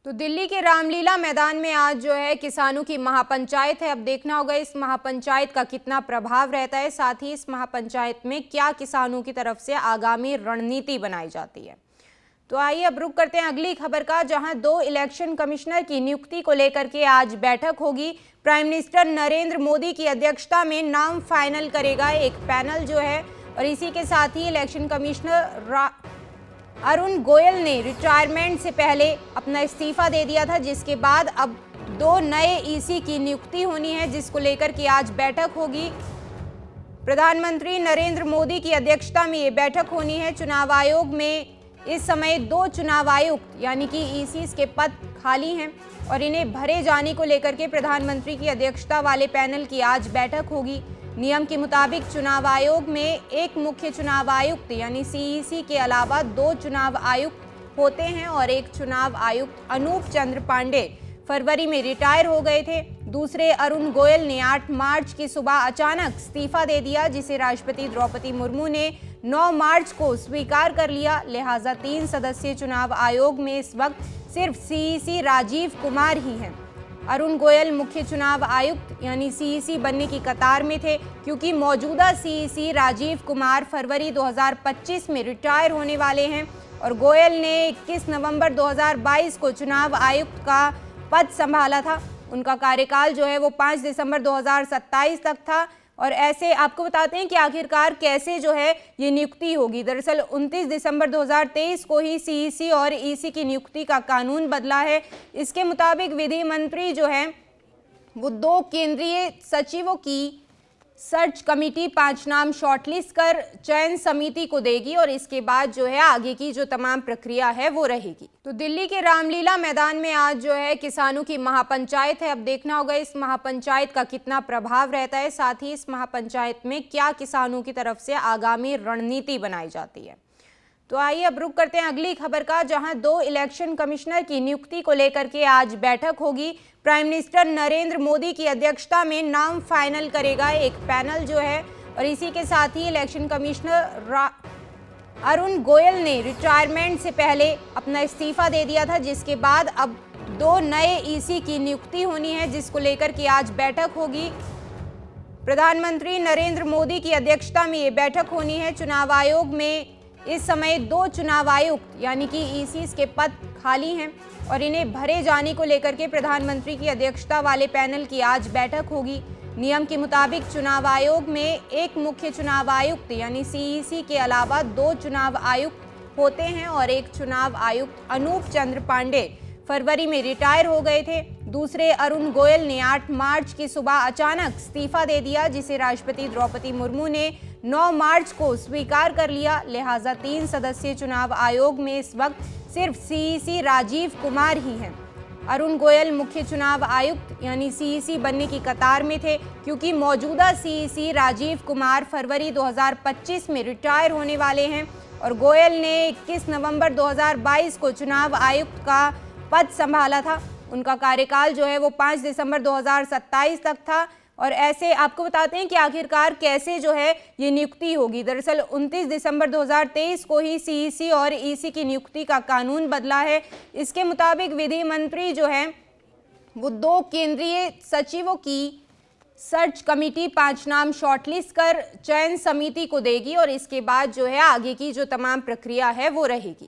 तो दिल्ली के रामलीला मैदान में आज जो है किसानों की महापंचायत है। अब देखना होगा इस महापंचायत का कितना प्रभाव रहता है, साथ ही इस महापंचायत में क्या किसानों की तरफ से आगामी रणनीति बनाई जाती है। तो आइए अब रुक करते हैं अगली खबर का, जहां 2 इलेक्शन कमिश्नर की नियुक्ति को लेकर के आज बैठक होगी। प्राइम मिनिस्टर नरेंद्र मोदी की अध्यक्षता में नाम फाइनल करेगा एक पैनल जो है, और इसी के साथ ही इलेक्शन कमिश्नर अरुण गोयल ने रिटायरमेंट से पहले अपना इस्तीफा दे दिया था, जिसके बाद अब 2 नए ईसी की नियुक्ति होनी है, जिसको लेकर के आज बैठक होगी। प्रधानमंत्री नरेंद्र मोदी की अध्यक्षता में ये बैठक होनी है। चुनाव आयोग में इस समय 2 चुनाव आयुक्त यानी कि ईसीस के पद खाली हैं, और इन्हें भरे जाने को लेकर के प्रधानमंत्री की अध्यक्षता वाले पैनल की आज बैठक होगी। नियम के मुताबिक चुनाव आयोग में एक मुख्य चुनाव आयुक्त यानी सीईसी के अलावा 2 चुनाव आयुक्त होते हैं, और एक चुनाव आयुक्त अनूप चंद्र पांडे फरवरी में रिटायर हो गए थे। दूसरे अरुण गोयल ने 8 मार्च की सुबह अचानक इस्तीफा दे दिया, जिसे राष्ट्रपति द्रौपदी मुर्मू ने 9 मार्च को स्वीकार कर लिया। लिहाजा 3 सदस्यीय चुनाव आयोग में इस वक्त सिर्फ सीईसी राजीव कुमार ही हैं। अरुण गोयल मुख्य चुनाव आयुक्त यानी सीईसी बनने की कतार में थे, क्योंकि मौजूदा सीईसी राजीव कुमार फरवरी 2025 में रिटायर होने वाले हैं, और गोयल ने 21 नवंबर 2022 को चुनाव आयुक्त का पद संभाला था। उनका कार्यकाल जो है वो 5 दिसंबर 2027 तक था। और ऐसे आपको बताते हैं कि आखिरकार कैसे जो है ये नियुक्ति होगी। दरअसल 29 दिसंबर 2023 को ही सीईसी और ईसी की नियुक्ति का कानून बदला है। इसके मुताबिक विधि मंत्री जो है वो 2 केंद्रीय सचिवों की सर्च कमेटी 5 नाम शॉर्टलिस्ट कर चयन समिति को देगी, और इसके बाद जो है आगे की जो तमाम प्रक्रिया है वो रहेगी। तो दिल्ली के रामलीला मैदान में आज जो है किसानों की महापंचायत है। अब देखना होगा इस महापंचायत का कितना प्रभाव रहता है, साथ ही इस महापंचायत में क्या किसानों की तरफ से आगामी रणनीति बनाई जाती है। तो आइए अब रुक करते हैं अगली खबर का, जहां 2 इलेक्शन कमिश्नर की नियुक्ति को लेकर के आज बैठक होगी। प्राइम मिनिस्टर नरेंद्र मोदी की अध्यक्षता में नाम फाइनल करेगा एक पैनल जो है, और इसी के साथ ही इलेक्शन कमिश्नर अरुण गोयल ने रिटायरमेंट से पहले अपना इस्तीफा दे दिया था, जिसके बाद अब 2 नए ईसी की नियुक्ति होनी है, जिसको लेकर के आज बैठक होगी। प्रधानमंत्री नरेंद्र मोदी की अध्यक्षता में ये बैठक होनी है। चुनाव आयोग में इस समय 2 चुनाव आयुक्त यानी कि ईसीस के पद खाली हैं, और इन्हें भरे जाने को लेकर के प्रधानमंत्री की अध्यक्षता वाले पैनल की आज बैठक होगी। नियम के मुताबिक चुनाव आयोग में एक मुख्य चुनाव आयुक्त यानी सीईसी के अलावा 2 चुनाव आयुक्त होते हैं, और एक चुनाव आयुक्त अनूप चंद्र पांडे फरवरी में रिटायर हो गए थे। दूसरे अरुण गोयल ने 8 मार्च की सुबह अचानक इस्तीफा दे दिया, जिसे राष्ट्रपति द्रौपदी मुर्मू ने 9 मार्च को स्वीकार कर लिया। लिहाजा 3 सदस्यीय चुनाव आयोग में इस वक्त सिर्फ सीईसी राजीव कुमार ही हैं। अरुण गोयल मुख्य चुनाव आयुक्त यानी सीईसी बनने की कतार में थे, क्योंकि मौजूदा सीईसी राजीव कुमार फरवरी 2025 में रिटायर होने वाले हैं, और गोयल ने 21 नवंबर 2022 को चुनाव आयुक्त का पद संभाला था। उनका कार्यकाल जो है वो 5 दिसंबर 2027 तक था। और ऐसे आपको बताते हैं कि आखिरकार कैसे जो है ये नियुक्ति होगी। दरअसल 29 दिसंबर 2023 को ही सीईसी और ईसी की नियुक्ति का कानून बदला है। इसके मुताबिक विधि मंत्री जो है वो 2 केंद्रीय सचिवों की सर्च कमेटी 5 नाम शॉर्टलिस्ट कर चयन समिति को देगी, और इसके बाद जो है आगे की जो तमाम प्रक्रिया है वो रहेगी।